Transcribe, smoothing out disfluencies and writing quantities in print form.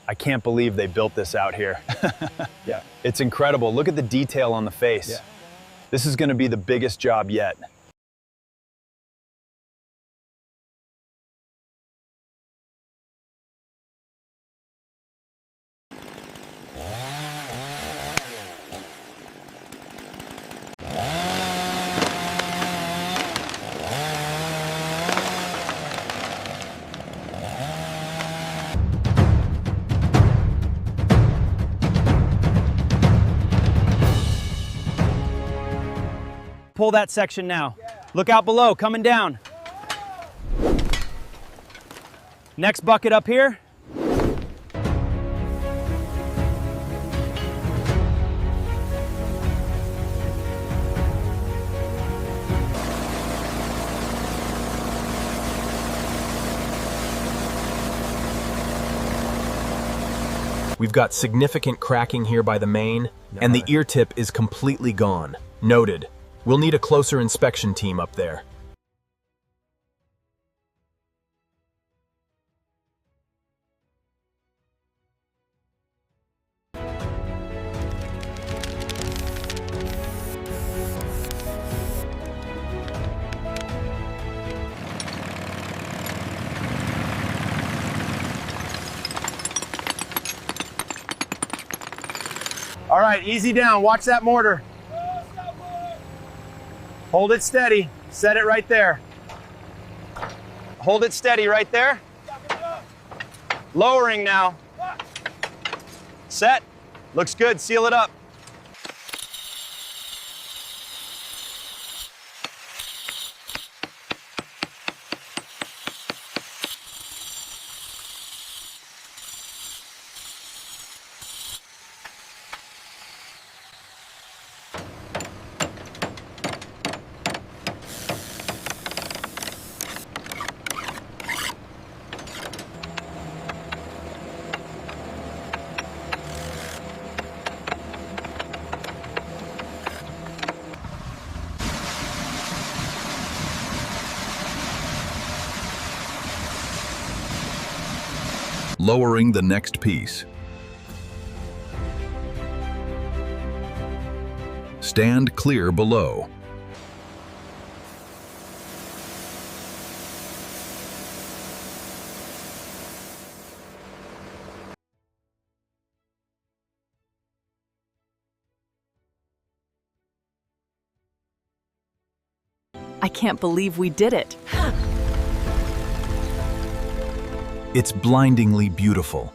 I can't believe they built this out here. Yeah. It's incredible. Look at the detail on the face. Yeah. This is going to be the biggest job yet. Pull that section now. Look out below, coming down. Next bucket up here. We've got significant cracking here by the main, and the ear tip is completely gone. Noted. We'll need a closer inspection team up there. All right, easy down. Watch that mortar. Hold it steady. Set it right there. Hold it steady right there. Lowering now. Set. Looks good. Seal it up. Lowering the next piece. Stand clear below. I can't believe we did it. It's blindingly beautiful.